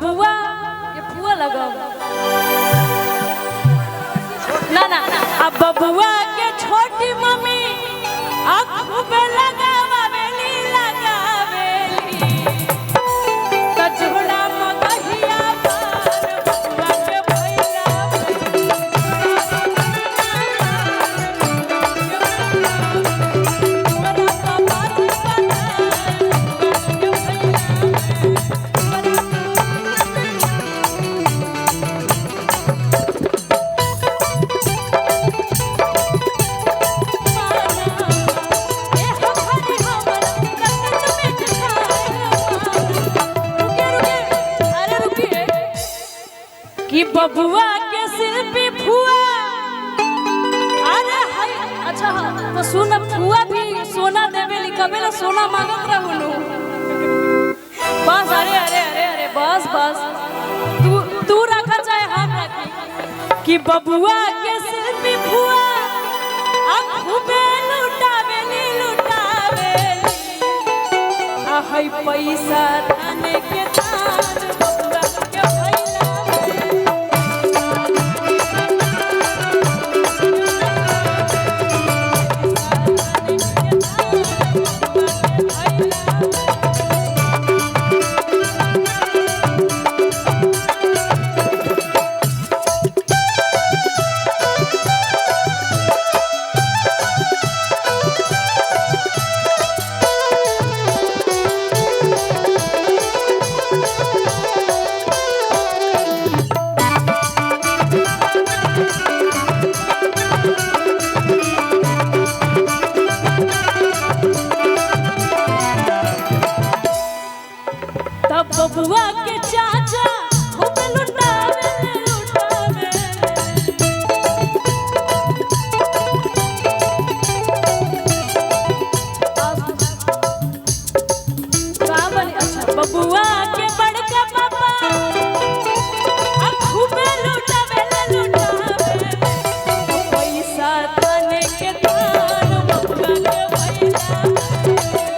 बबुआ ये फुआ लगा ना ना अब बबुआ के छोटी मम्मी आँखों पे लगावेली तजुड़ा मगहिया पर बबुआ के भैया कि बबुआ के शिल्पी फुआ अरे हाय अच्छा तो सुन फुआ भी सोना देवेली कबेला सोना मांगत रहनु बस अरे अरे अरे अरे बस बस तू रखा चाहे हम रखी कि बबुआ के शिल्पी फुआ खूबे लुटावेली आ हाय पैसा थाने के ताज बबुआ के भैला बबुआ के चाचा खूब लुटावे अच्छा बबुआ के बड़का पापा खूब लुटावे पैसा थाने के दान बबुआ के भैया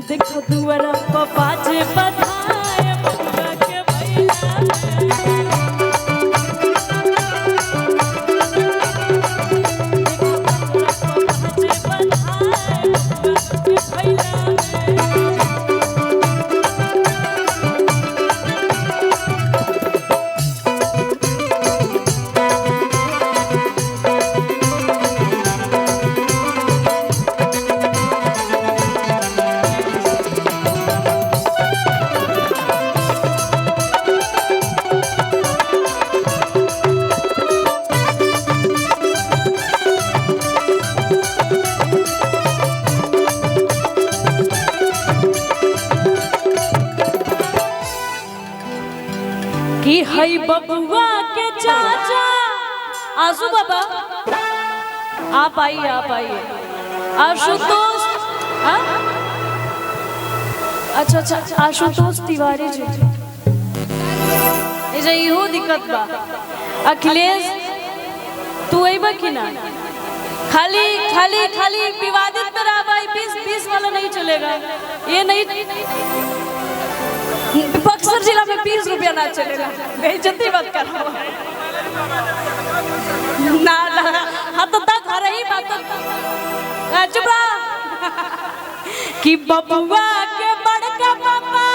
देखो दुआरा पापा जे बधाए बबुआ के भैया जे बधाए बबुआ के भैया कि हई बबुआ के चाचा आजू बाबा आप आइए आशुतोष अच्छा अच्छा आशुतोष तिवारी जी इहो दिक्कत बा अखिलेश तू अइबा कि ना खाली खाली खाली विवादित में रहा भाई 20 वाला नहीं चलेगा ये नहीं बक्सर जिला में 20 रुपया ना चलेगा बेइज्जती मत करो ना ना हाँ तो तक घर ही बात चुप रहा कि बबुआ के बड़का पापा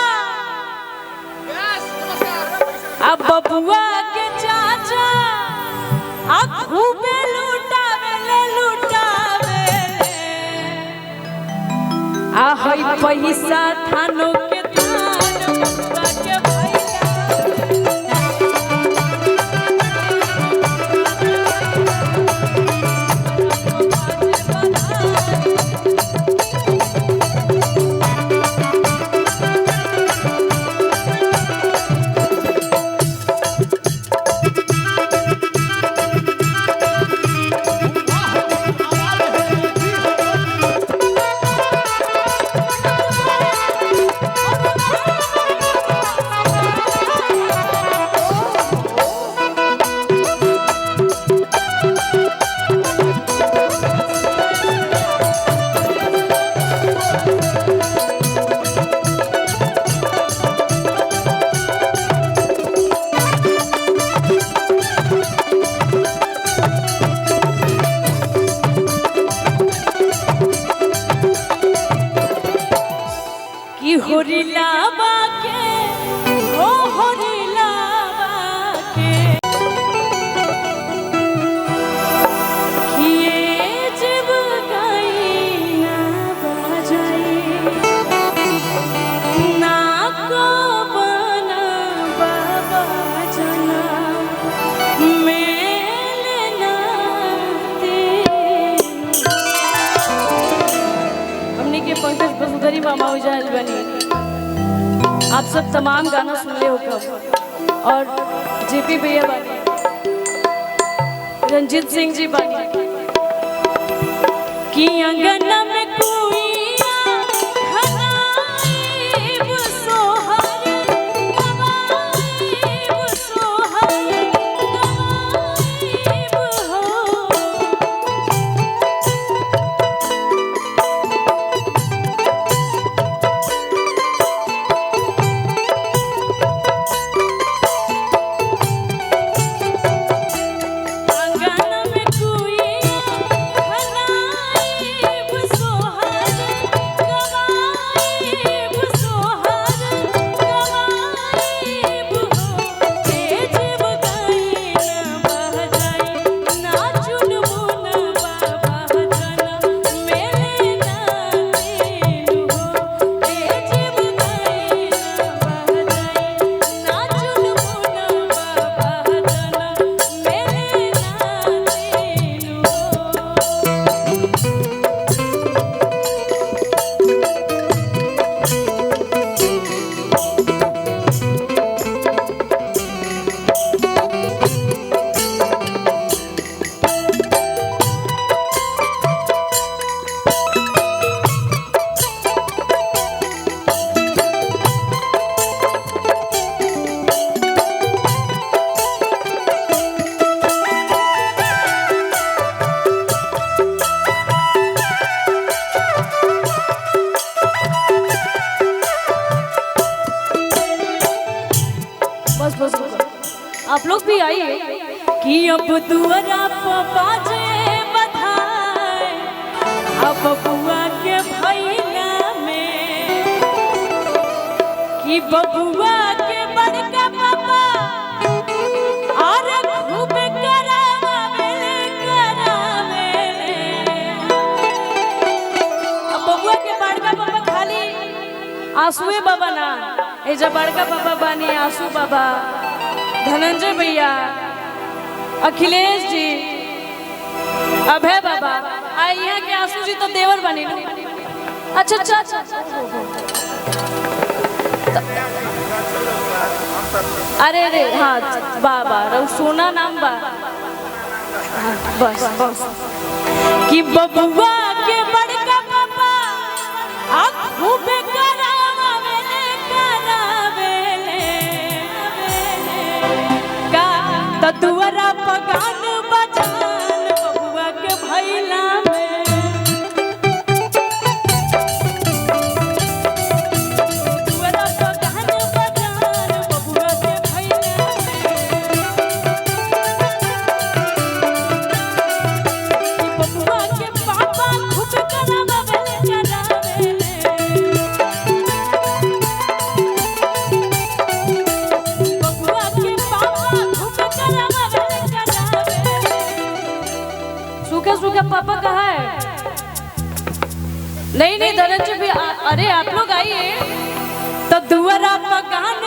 अब बबुआ के चाचा खूबे लुटावे आ हई पैसा थानों के दान बबुआ के भैया आप सब तमाम गाना सुन ले हो कब, और जेपी भैया बानी, रंजीत सिंह जी बानी कि अंगना में आप लोग भी आइए कि अब दुआरा बाजे बधाई, अब बबुआ के भैया में कि बबुआ के बड़का पापा और खूब करावेले। अब बबुआ के बड़का पापा खाली आंसुए बाबा ना, ए जब बड़का पापा बानी आंसू बाबा, धनंजय भैया, अखिलेश जी, अभय बाबा, आई यहाँ के आंसू जी तो देवर बने। अच्छा अच्छा अच्छा, अरे रे हाँ बाबा रऊ सोना नाम बा, बस बस कि बबुआ के बड़का पापा अब खूब दुआरा पगान बजान बबुआ के भैला में, दुआरा पगान बजान बबुआ के भैला में, बबुआ के पापा खूब करावेले। बबुआ के पापा सूखा सूखा पापा कहाँ है? नहीं नहीं धनंजय भी, अरे आप लोग आइए तो दुआरा पगान